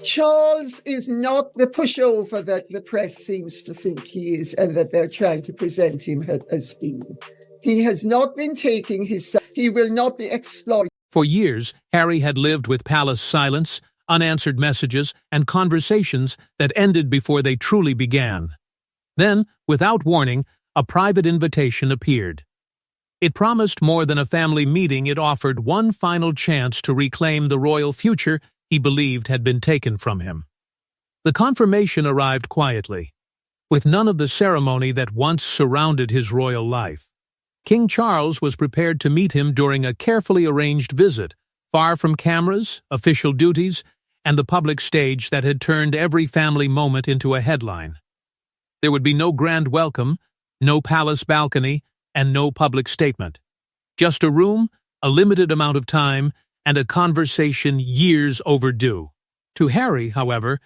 Charles is not the pushover that the press seems to think he is and that they're trying to present him as being. He has not been taking his side. He will not be exploited. For years, Harry had lived with palace silence, unanswered messages, and conversations that ended before they truly began. Then, without warning, a private invitation appeared. It promised more than a family meeting. It offered one final chance to reclaim the royal future he believed had been taken from him. The confirmation arrived quietly, with none of the ceremony that once surrounded his royal life. King Charles was prepared to meet him during a carefully arranged visit, far from cameras, official duties, and the public stage that had turned every family moment into a headline. There would be no grand welcome, no palace balcony, and no public statement. Just a room, a limited amount of time, and a conversation years overdue. To Harry, however,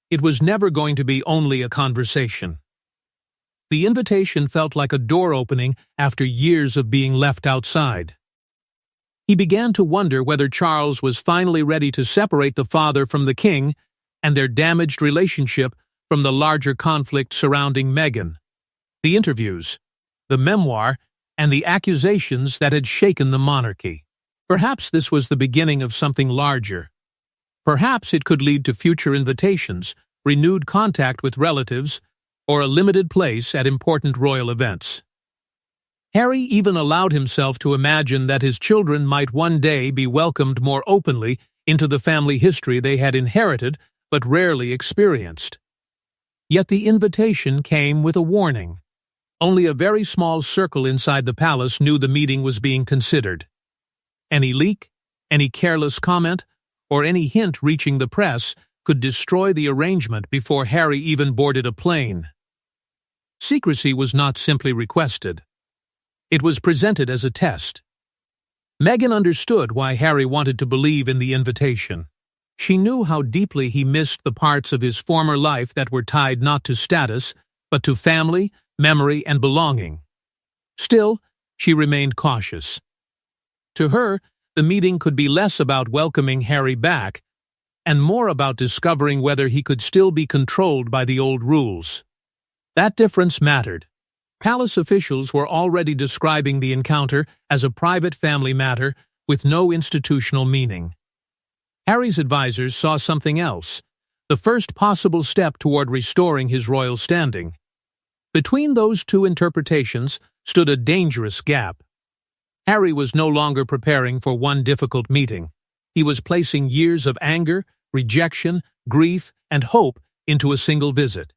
it was never going to be only a conversation. The invitation felt like a door opening after years of being left outside. He began to wonder whether Charles was finally ready to separate the father from the king and their damaged relationship from the larger conflict surrounding Meghan. The interviews, the memoir, and the accusations that had shaken the monarchy. Perhaps this was the beginning of something larger. Perhaps it could lead to future invitations, renewed contact with relatives, or a limited place at important royal events. Harry even allowed himself to imagine that his children might one day be welcomed more openly into the family history they had inherited but rarely experienced. Yet the invitation came with a warning. Only a very small circle inside the palace knew the meeting was being considered. Any leak, any careless comment, or any hint reaching the press could destroy the arrangement before Harry even boarded a plane. Secrecy was not simply requested. It was presented as a test. Meghan understood why Harry wanted to believe in the invitation. She knew how deeply he missed the parts of his former life that were tied not to status, but to family, memory, and belonging. Still, she remained cautious. To her, the meeting could be less about welcoming Harry back and more about discovering whether he could still be controlled by the old rules. That difference mattered. Palace officials were already describing the encounter as a private family matter with no institutional meaning. Harry's advisors saw something else, the first possible step toward restoring his royal standing. Between those two interpretations stood a dangerous gap. Harry was no longer preparing for one difficult meeting. He was placing years of anger, rejection, grief, and hope into a single visit.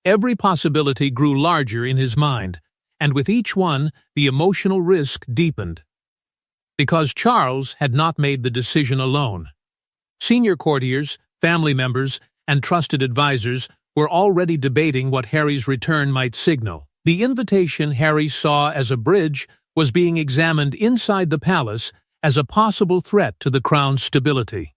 Every possibility grew larger in his mind, and with each one, the emotional risk deepened. Because Charles had not made the decision alone. Senior courtiers, family members, and trusted advisors were already debating what Harry's return might signal. The invitation Harry saw as a bridge was being examined inside the palace as a possible threat to the crown's stability.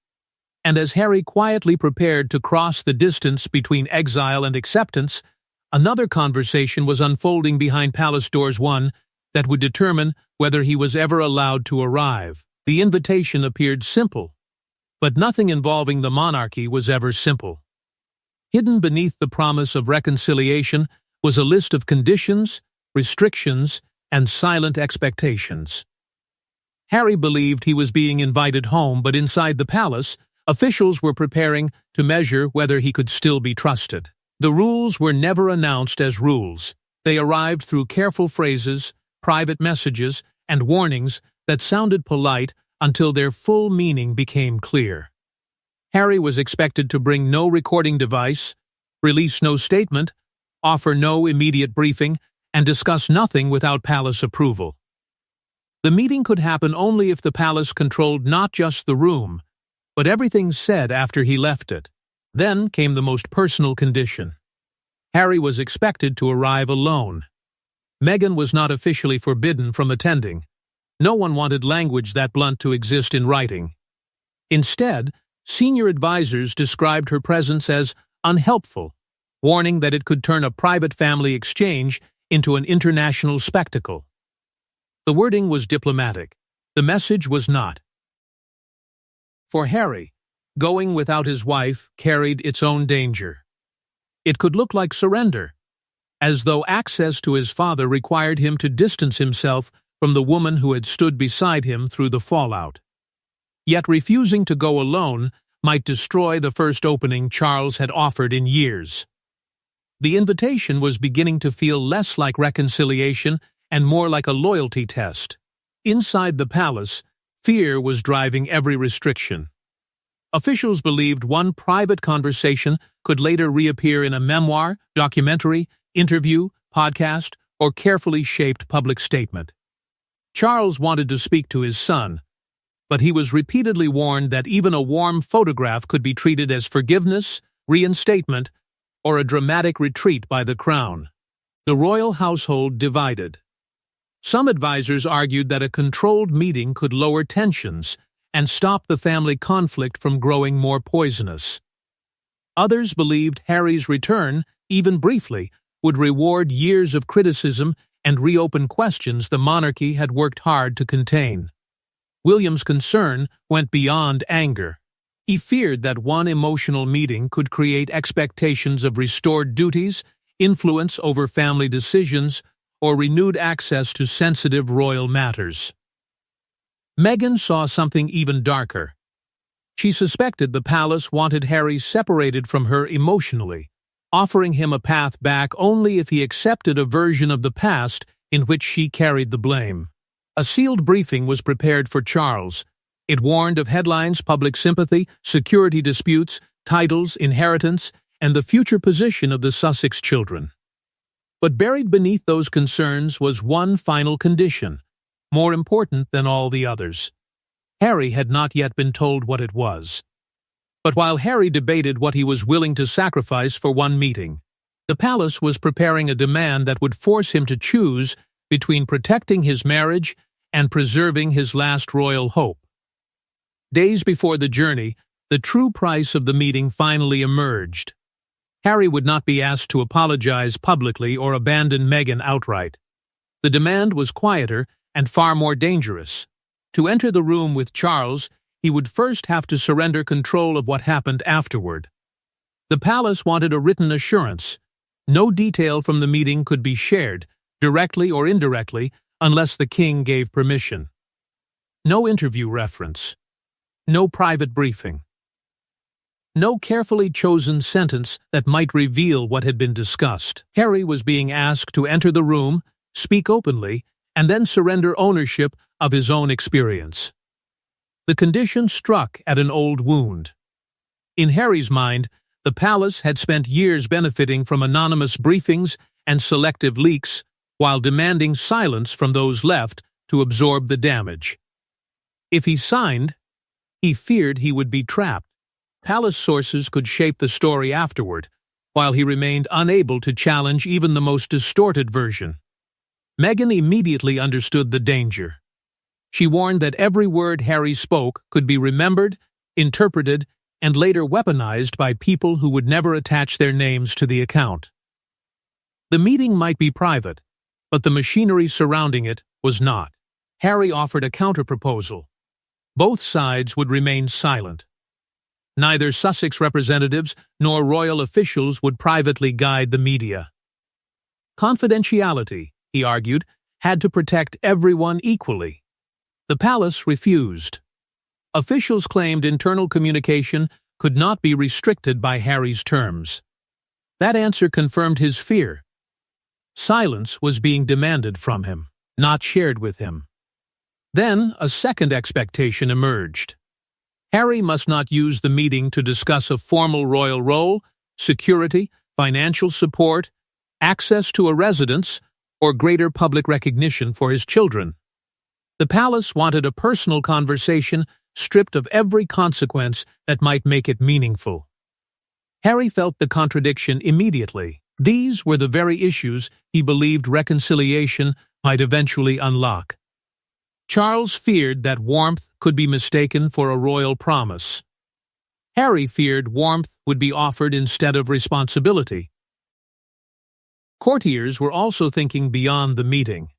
And as Harry quietly prepared to cross the distance between exile and acceptance, another conversation was unfolding behind palace doors, one that would determine whether he was ever allowed to arrive. The invitation appeared simple, but nothing involving the monarchy was ever simple. Hidden beneath the promise of reconciliation was a list of conditions, restrictions, and silent expectations. Harry believed he was being invited home, but inside the palace, officials were preparing to measure whether he could still be trusted. The rules were never announced as rules. They arrived through careful phrases, private messages, and warnings that sounded polite until their full meaning became clear. Harry was expected to bring no recording device, release no statement, offer no immediate briefing, and discuss nothing without palace approval. The meeting could happen only if the palace controlled not just the room, but everything said after he left it. Then came the most personal condition. Harry was expected to arrive alone. Meghan was not officially forbidden from attending. No one wanted language that blunt to exist in writing. Instead, senior advisors described her presence as unhelpful, warning that it could turn a private family exchange into an international spectacle. The wording was diplomatic. The message was not. For Harry, Going without his wife carried its own danger. It could look like surrender, as though access to his father required him to distance himself from the woman who had stood beside him through the fallout. Yet refusing to go alone might destroy the first opening Charles had offered in years. The invitation was beginning to feel less like reconciliation and more like a loyalty test. Inside the palace, fear was driving every restriction. Officials believed one private conversation could later reappear in a memoir, documentary, interview, podcast, or carefully shaped public statement. Charles wanted to speak to his son, but he was repeatedly warned that even a warm photograph could be treated as forgiveness, reinstatement, or a dramatic retreat by the crown. The royal household divided. Some advisors argued that a controlled meeting could lower tensions and stop the family conflict from growing more poisonous. Others believed Harry's return, even briefly, would reward years of criticism and reopen questions the monarchy had worked hard to contain. William's concern went beyond anger. He feared that one emotional meeting could create expectations of restored duties, influence over family decisions, or renewed access to sensitive royal matters. Meghan saw something even darker. She suspected the palace wanted Harry separated from her emotionally, offering him a path back only if he accepted a version of the past in which she carried the blame. A sealed briefing was prepared for Charles. It warned of headlines, public sympathy, security disputes, titles, inheritance, and the future position of the Sussex children. But buried beneath those concerns was one final condition, more important than all the others. Harry had not yet been told what it was. But while Harry debated what he was willing to sacrifice for one meeting, the palace was preparing a demand that would force him to choose between protecting his marriage and preserving his last royal hope. Days before the journey, the true price of the meeting finally emerged. Harry would not be asked to apologize publicly or abandon Meghan outright. The demand was quieter and far more dangerous. To enter the room with Charles, he would first have to surrender control of what happened afterward. The palace wanted a written assurance. No detail from the meeting could be shared, directly or indirectly, unless the king gave permission. No interview reference. No private briefing. No carefully chosen sentence that might reveal what had been discussed. Harry was being asked to enter the room, speak openly, and then surrender ownership of his own experience. The condition struck at an old wound. In Harry's mind, the palace had spent years benefiting from anonymous briefings and selective leaks, while demanding silence from those left to absorb the damage. If he signed, he feared he would be trapped. Palace sources could shape the story afterward, while he remained unable to challenge even the most distorted version. Meghan immediately understood the danger. She warned that every word Harry spoke could be remembered, interpreted, and later weaponized by people who would never attach their names to the account. The meeting might be private, but the machinery surrounding it was not. Harry offered a counterproposal. Both sides would remain silent. Neither Sussex representatives nor royal officials would privately guide the media. Confidentiality, he argued, had to protect everyone equally. The palace refused. Officials claimed internal communication could not be restricted by Harry's terms. That answer confirmed his fear. Silence was being demanded from him, not shared with him. Then a second expectation emerged. Harry must not use the meeting to discuss a formal royal role, security, financial support, access to a residence, or greater public recognition for his children. The palace wanted a personal conversation stripped of every consequence that might make it meaningful. Harry felt the contradiction immediately. These were the very issues he believed reconciliation might eventually unlock. Charles feared that warmth could be mistaken for a royal promise. Harry feared warmth would be offered instead of responsibility. Courtiers were also thinking beyond the meeting.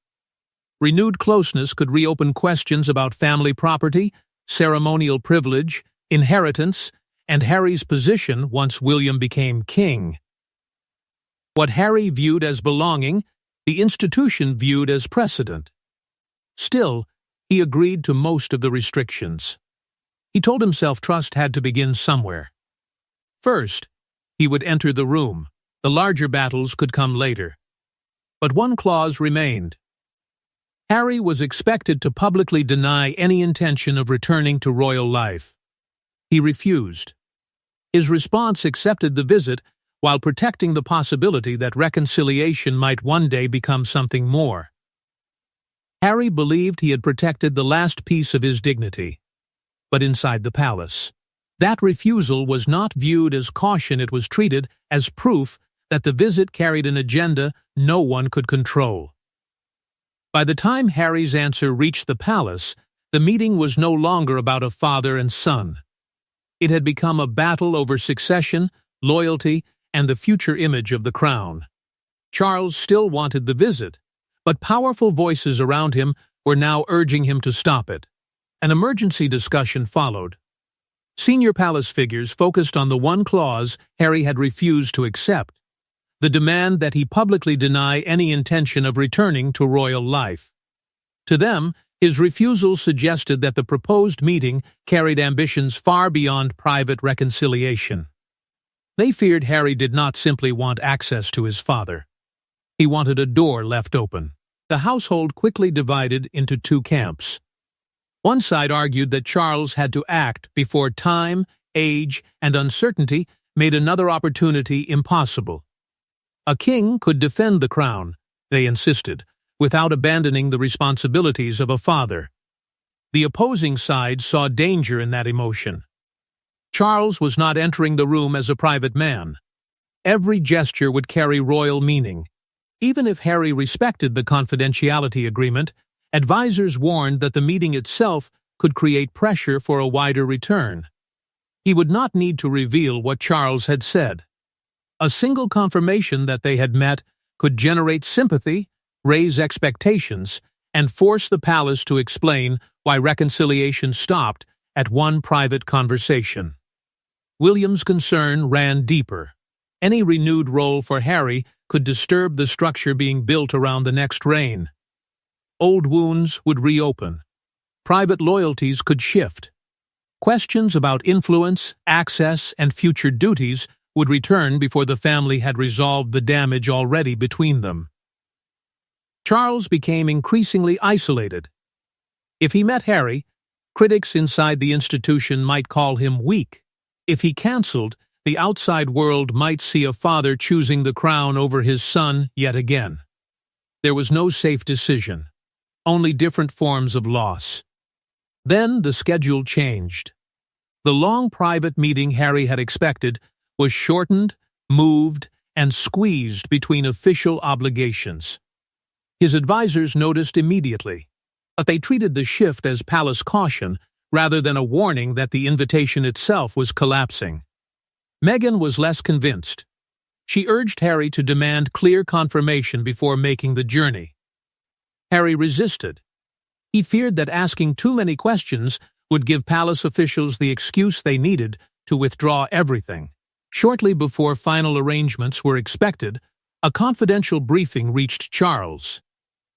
Renewed closeness could reopen questions about family property, ceremonial privilege, inheritance, and Harry's position once William became king. What Harry viewed as belonging, the institution viewed as precedent. Still, he agreed to most of the restrictions. He told himself trust had to begin somewhere. First, he would enter the room. The larger battles could come later. But one clause remained. Harry was expected to publicly deny any intention of returning to royal life. He refused. His response accepted the visit while protecting the possibility that reconciliation might one day become something more. Harry believed he had protected the last piece of his dignity. But inside the palace, that refusal was not viewed as caution, it was treated as proof that the visit carried an agenda no one could control. By the time Harry's answer reached the palace, the meeting was no longer about a father and son. It had become a battle over succession, loyalty, and the future image of the crown. Charles still wanted the visit, but powerful voices around him were now urging him to stop it. An emergency discussion followed. Senior palace figures focused on the one clause Harry had refused to accept, the demand that he publicly deny any intention of returning to royal life. To them, his refusal suggested that the proposed meeting carried ambitions far beyond private reconciliation. They feared Harry did not simply want access to his father. He wanted a door left open. The household quickly divided into two camps. One side argued that Charles had to act before time, age, and uncertainty made another opportunity impossible. A king could defend the crown, they insisted, without abandoning the responsibilities of a father. The opposing side saw danger in that emotion. Charles was not entering the room as a private man. Every gesture would carry royal meaning. Even if Harry respected the confidentiality agreement, advisors warned that the meeting itself could create pressure for a wider return. He would not need to reveal what Charles had said. A single confirmation that they had met could generate sympathy, raise expectations, and force the palace to explain why reconciliation stopped at one private conversation. William's concern ran deeper. Any renewed role for Harry could disturb the structure being built around the next reign. Old wounds would reopen. Private loyalties could shift. Questions about influence, access, and future duties would return before the family had resolved the damage already between them. Charles became increasingly isolated. If he met Harry, critics inside the institution might call him weak. If he cancelled, the outside world might see a father choosing the crown over his son yet again. There was no safe decision, only different forms of loss. Then the schedule changed. The long private meeting Harry had expected was shortened, moved, and squeezed between official obligations. His advisors noticed immediately, but they treated the shift as palace caution rather than a warning that the invitation itself was collapsing. Meghan was less convinced. She urged Harry to demand clear confirmation before making the journey. Harry resisted. He feared that asking too many questions would give palace officials the excuse they needed to withdraw everything. Shortly before final arrangements were expected, a confidential briefing reached Charles.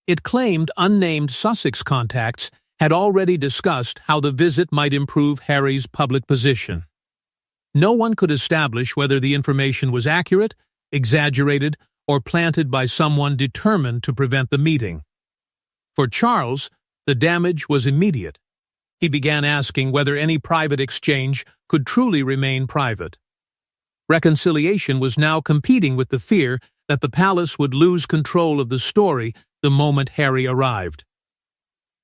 It claimed unnamed Sussex contacts had already discussed how the visit might improve Harry's public position. No one could establish whether the information was accurate, exaggerated, or planted by someone determined to prevent the meeting. For Charles, the damage was immediate. He began asking whether any private exchange could truly remain private. Reconciliation was now competing with the fear that the palace would lose control of the story the moment Harry arrived.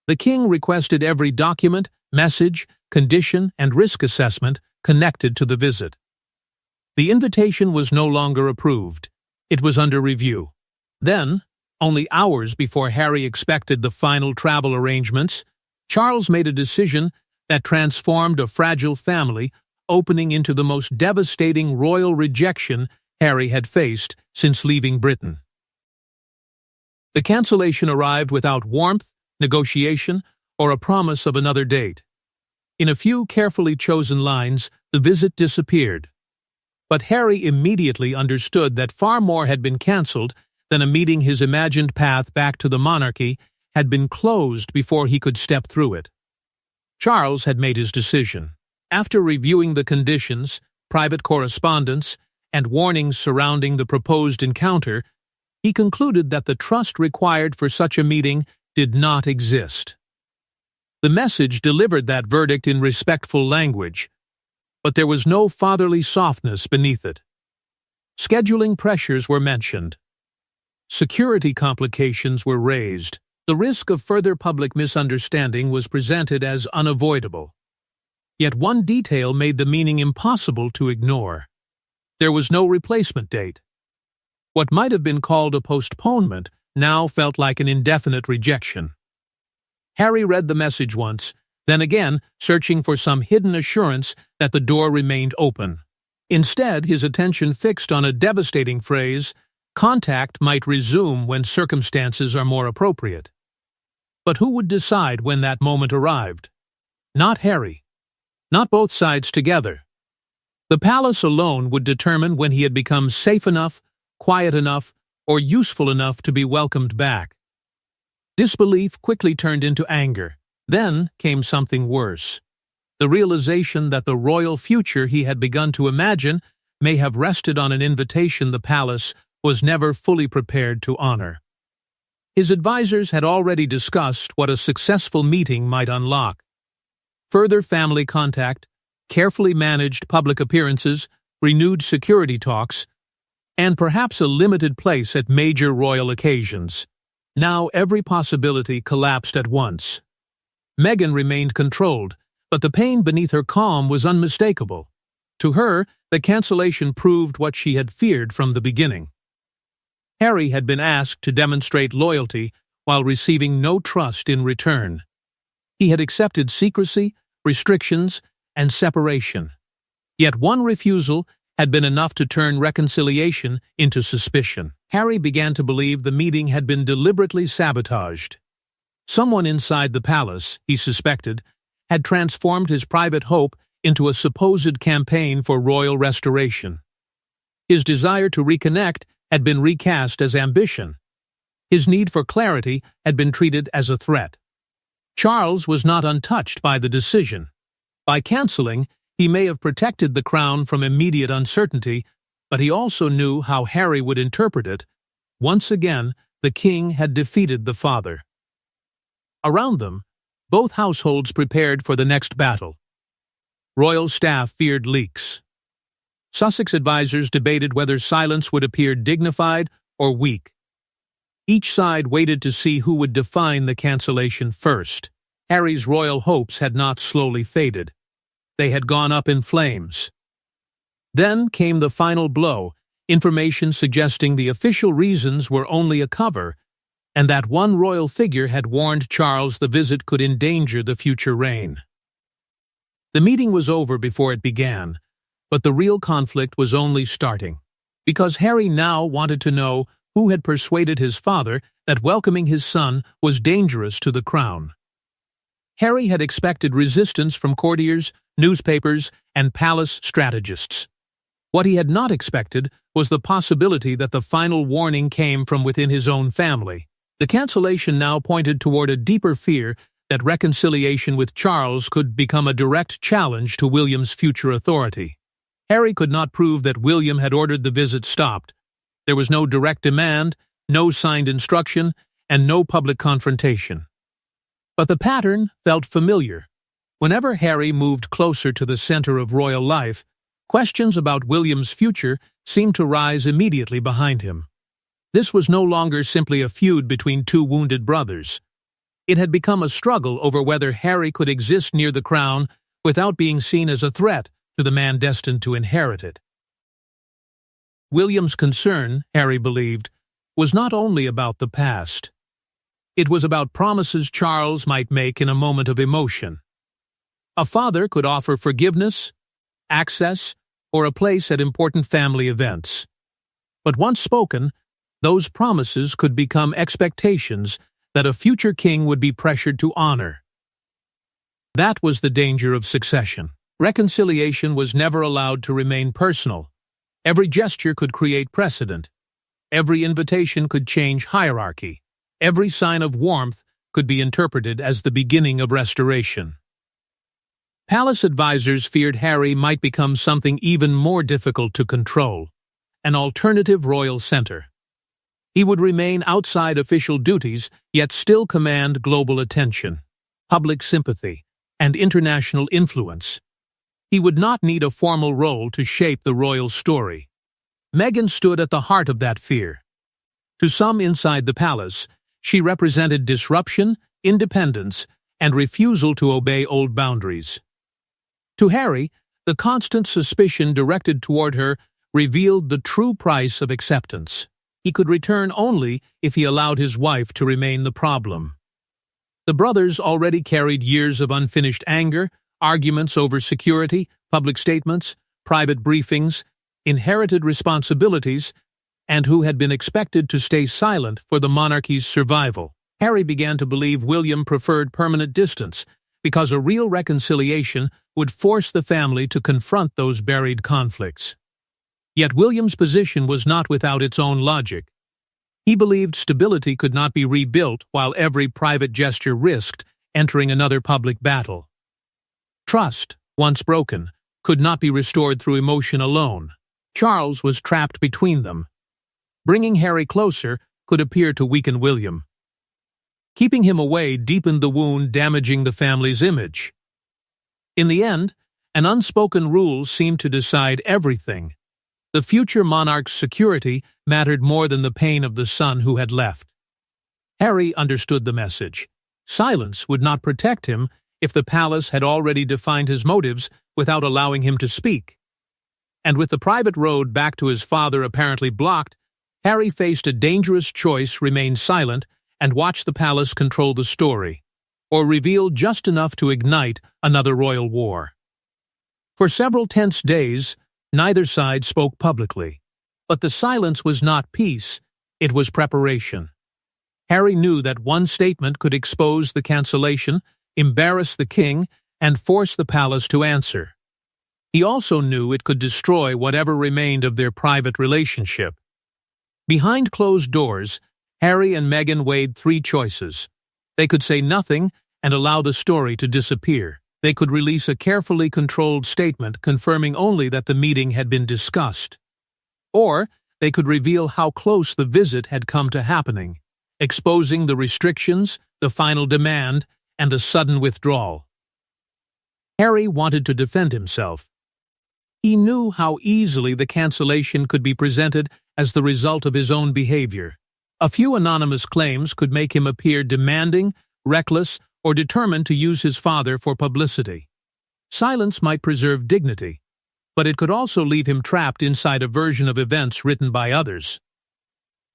The king requested every document, message, condition, and risk assessment connected to the visit. The invitation was no longer approved. It was under review. Then, only hours before Harry expected the final travel arrangements, Charles made a decision that transformed a fragile family, opening into the most devastating royal rejection Harry had faced since leaving Britain. The cancellation arrived without warmth, negotiation, or a promise of another date. In a few carefully chosen lines, the visit disappeared. But Harry immediately understood that far more had been cancelled than a meeting. His imagined path back to the monarchy had been closed before he could step through it. Charles had made his decision. After reviewing the conditions, private correspondence, and warnings surrounding the proposed encounter, he concluded that the trust required for such a meeting did not exist. The message delivered that verdict in respectful language, but there was no fatherly softness beneath it. Scheduling pressures were mentioned. Security complications were raised. The risk of further public misunderstanding was presented as unavoidable. Yet one detail made the meaning impossible to ignore. There was no replacement date. What might have been called a postponement now felt like an indefinite rejection. Harry read the message once, then again, searching for some hidden assurance that the door remained open. Instead, his attention fixed on a devastating phrase: "Contact might resume when circumstances are more appropriate." But who would decide when that moment arrived? Not Harry. Not both sides together. The palace alone would determine when he had become safe enough, quiet enough, or useful enough to be welcomed back. Disbelief quickly turned into anger. Then came something worse. The realization that the royal future he had begun to imagine may have rested on an invitation the palace was never fully prepared to honor. His advisors had already discussed what a successful meeting might unlock. Further family contact, carefully managed public appearances, renewed security talks, and perhaps a limited place at major royal occasions. Now every possibility collapsed at once. Meghan remained controlled, but the pain beneath her calm was unmistakable. To her, the cancellation proved what she had feared from the beginning. Harry had been asked to demonstrate loyalty while receiving no trust in return. He had accepted secrecy, restrictions, and separation. Yet one refusal had been enough to turn reconciliation into suspicion. Harry began to believe the meeting had been deliberately sabotaged. Someone inside the palace, he suspected, had transformed his private hope into a supposed campaign for royal restoration. His desire to reconnect had been recast as ambition. His need for clarity had been treated as a threat. Charles was not untouched by the decision. By cancelling, he may have protected the crown from immediate uncertainty, but he also knew how Harry would interpret it. Once again, the king had defeated the father. Around them, both households prepared for the next battle. Royal staff feared leaks. Sussex advisors debated whether silence would appear dignified or weak. Each side waited to see who would define the cancellation first. Harry's royal hopes had not slowly faded. They had gone up in flames. Then came the final blow, information suggesting the official reasons were only a cover, and that one royal figure had warned Charles the visit could endanger the future reign. The meeting was over before it began, but the real conflict was only starting, because Harry now wanted to know who had persuaded his father that welcoming his son was dangerous to the crown. Harry had expected resistance from courtiers, newspapers, and palace strategists. What he had not expected was the possibility that the final warning came from within his own family. The cancellation now pointed toward a deeper fear that reconciliation with Charles could become a direct challenge to William's future authority. Harry could not prove that William had ordered the visit stopped. There was no direct demand, no signed instruction, and no public confrontation. But the pattern felt familiar. Whenever Harry moved closer to the center of royal life, questions about William's future seemed to rise immediately behind him. This was no longer simply a feud between two wounded brothers. It had become a struggle over whether Harry could exist near the crown without being seen as a threat to the man destined to inherit it. William's concern, Harry believed, was not only about the past. It was about promises Charles might make in a moment of emotion. A father could offer forgiveness, access, or a place at important family events. But once spoken, those promises could become expectations that a future king would be pressured to honor. That was the danger of succession. Reconciliation was never allowed to remain personal. Every gesture could create precedent. Every invitation could change hierarchy. Every sign of warmth could be interpreted as the beginning of restoration. Palace advisors feared Harry might become something even more difficult to control, an alternative royal center. He would remain outside official duties, yet still command global attention, public sympathy, and international influence. He would not need a formal role to shape the royal story. Meghan stood at the heart of that fear. To some inside the palace, she represented disruption, independence, and refusal to obey old boundaries. To Harry, the constant suspicion directed toward her revealed the true price of acceptance. He could return only if he allowed his wife to remain the problem. The brothers already carried years of unfinished anger, arguments over security, public statements, private briefings, inherited responsibilities, and who had been expected to stay silent for the monarchy's survival. Harry began to believe William preferred permanent distance, because a real reconciliation would force the family to confront those buried conflicts. Yet William's position was not without its own logic. He believed stability could not be rebuilt while every private gesture risked entering another public battle. Trust, once broken, could not be restored through emotion alone. Charles was trapped between them. Bringing Harry closer could appear to weaken William. Keeping him away deepened the wound, damaging the family's image. In the end, an unspoken rule seemed to decide everything. The future monarch's security mattered more than the pain of the son who had left. Harry understood the message. Silence would not protect him if the palace had already defined his motives without allowing him to speak. And with the private road back to his father apparently blocked, Harry faced a dangerous choice: remain silent and watch the palace control the story, or reveal just enough to ignite another royal war. For several tense days, neither side spoke publicly. But the silence was not peace, it was preparation. Harry knew that one statement could expose the cancellation, embarrass the king, and force the palace to answer. He also knew it could destroy whatever remained of their private relationship. Behind closed doors, Harry and Meghan weighed three choices. They could say nothing and allow the story to disappear. They could release a carefully controlled statement confirming only that the meeting had been discussed. Or they could reveal how close the visit had come to happening, exposing the restrictions, the final demand, and the sudden withdrawal. Harry wanted to defend himself. He knew how easily the cancellation could be presented as the result of his own behavior. A few anonymous claims could make him appear demanding, reckless, or determined to use his father for publicity. Silence might preserve dignity, but it could also leave him trapped inside a version of events written by others.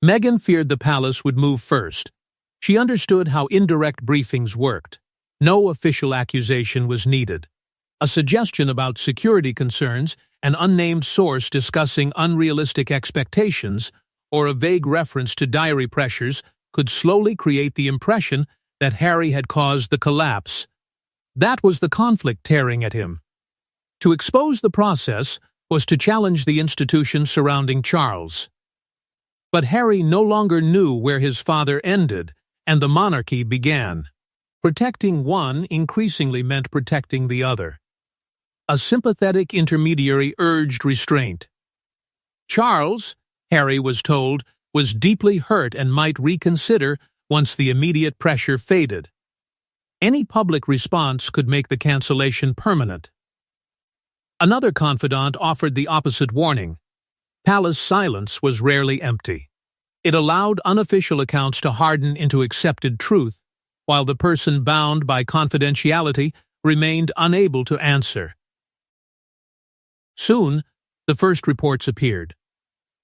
Meghan feared the palace would move first. She understood how indirect briefings worked. No official accusation was needed. A suggestion about security concerns, an unnamed source discussing unrealistic expectations, or a vague reference to diary pressures could slowly create the impression that Harry had caused the collapse. That was the conflict tearing at him. To expose the process was to challenge the institution surrounding Charles. But Harry no longer knew where his father ended and the monarchy began. Protecting one increasingly meant protecting the other. A sympathetic intermediary urged restraint. Charles, Harry was told, was deeply hurt and might reconsider once the immediate pressure faded. Any public response could make the cancellation permanent. Another confidant offered the opposite warning. Palace silence was rarely empty. It allowed unofficial accounts to harden into accepted truth, while the person bound by confidentiality remained unable to answer. Soon, the first reports appeared.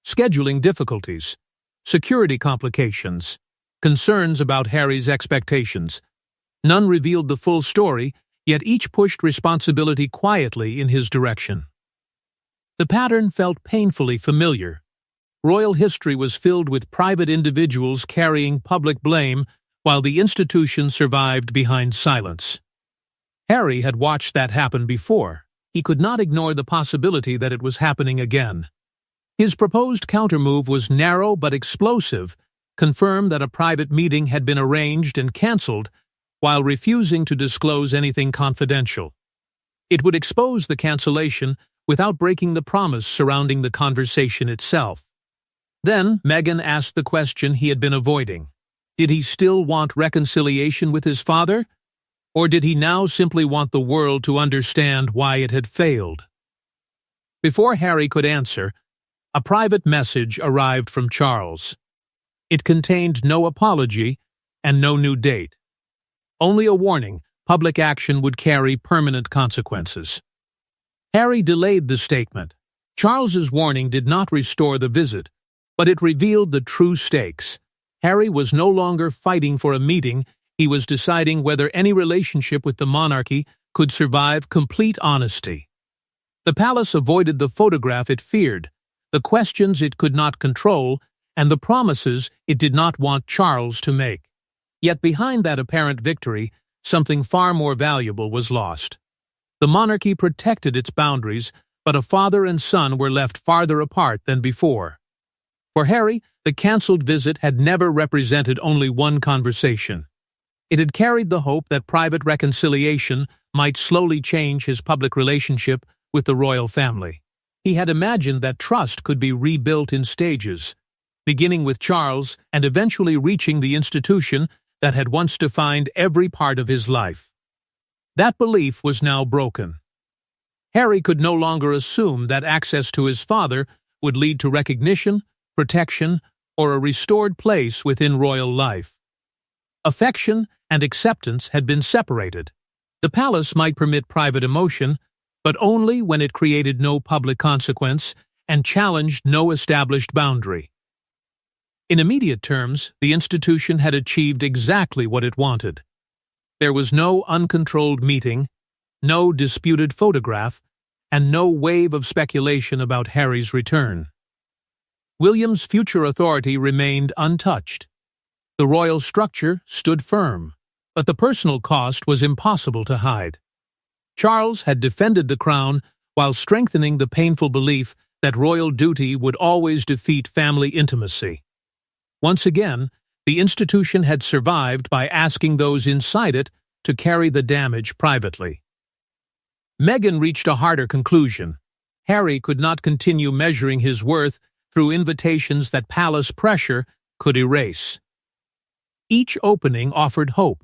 Scheduling difficulties, security complications, concerns about Harry's expectations. None revealed the full story, yet each pushed responsibility quietly in his direction. The pattern felt painfully familiar. Royal history was filled with private individuals carrying public blame while the institution survived behind silence. Harry had watched that happen before. he could not ignore the possibility that it was happening again. His proposed countermove was narrow but explosive, confirmed that a private meeting had been arranged and cancelled, while refusing to disclose anything confidential. It would expose the cancellation without breaking the promise surrounding the conversation itself. Then Meghan asked the question he had been avoiding. Did he still want reconciliation with his father? Or did he now simply want the world to understand why it had failed? Before Harry could answer, a private message arrived from Charles. It contained no apology and no new date. Only a warning: public action would carry permanent consequences. Harry delayed the statement. Charles's warning did not restore the visit, but it revealed the true stakes. Harry was no longer fighting for a meeting, he was deciding whether any relationship with the monarchy could survive complete honesty. The palace avoided the photograph it feared, the questions it could not control, and the promises it did not want Charles to make. Yet behind that apparent victory, something far more valuable was lost. The monarchy protected its boundaries, but a father and son were left farther apart than before. For Harry, the cancelled visit had never represented only one conversation. It had carried the hope that private reconciliation might slowly change his public relationship with the royal family. He had imagined that trust could be rebuilt in stages, beginning with Charles and eventually reaching the institution that had once defined every part of his life. That belief was now broken. Harry could no longer assume that access to his father would lead to recognition, protection, or a restored place within royal life. Affection and acceptance had been separated. The palace might permit private emotion, but only when it created no public consequence and challenged no established boundary. In immediate terms, the institution had achieved exactly what it wanted. There was no uncontrolled meeting, no disputed photograph, and no wave of speculation about Harry's return. William's future authority remained untouched. The royal structure stood firm, but the personal cost was impossible to hide. Charles had defended the crown while strengthening the painful belief that royal duty would always defeat family intimacy. Once again, the institution had survived by asking those inside it to carry the damage privately. Meghan reached a harder conclusion. Harry could not continue measuring his worth through invitations that palace pressure could erase. Each opening offered hope,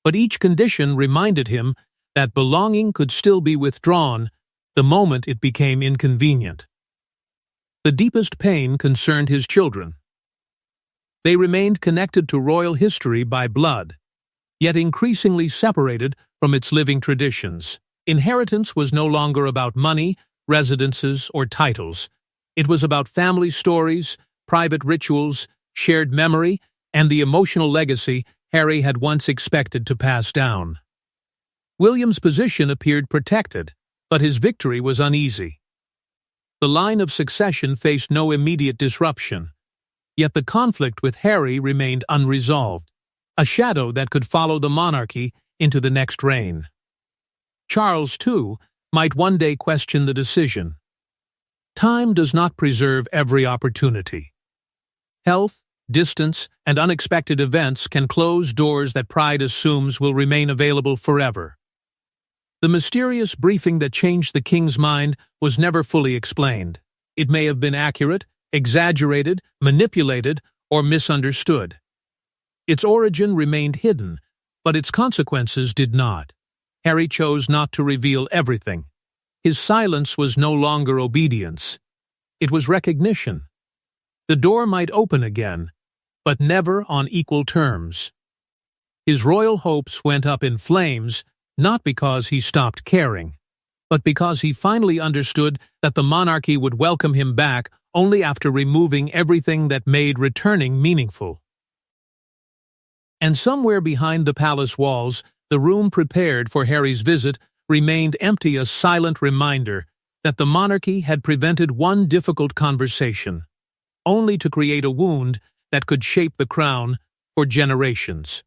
but each condition reminded him that belonging could still be withdrawn the moment it became inconvenient. The deepest pain concerned his children. They remained connected to royal history by blood, yet increasingly separated from its living traditions. Inheritance was no longer about money, residences, or titles. It was about family stories, private rituals, shared memory, and the emotional legacy Harry had once expected to pass down. William's position appeared protected, but his victory was uneasy. The line of succession faced no immediate disruption, yet the conflict with Harry remained unresolved, a shadow that could follow the monarchy into the next reign. Charles, too, might one day question the decision. Time does not preserve every opportunity. Health, distance, and unexpected events can close doors that pride assumes will remain available forever. The mysterious briefing that changed the king's mind was never fully explained. It may have been accurate, exaggerated, manipulated, or misunderstood. Its origin remained hidden, but its consequences did not. Harry chose not to reveal everything. His silence was no longer obedience. It was recognition. The door might open again, but never on equal terms. His royal hopes went up in flames, not because he stopped caring, but because he finally understood that the monarchy would welcome him back only after removing everything that made returning meaningful. And somewhere behind the palace walls, the room prepared for Harry's visit remained empty, a silent reminder that the monarchy had prevented one difficult conversation, only to create a wound that could shape the crown for generations.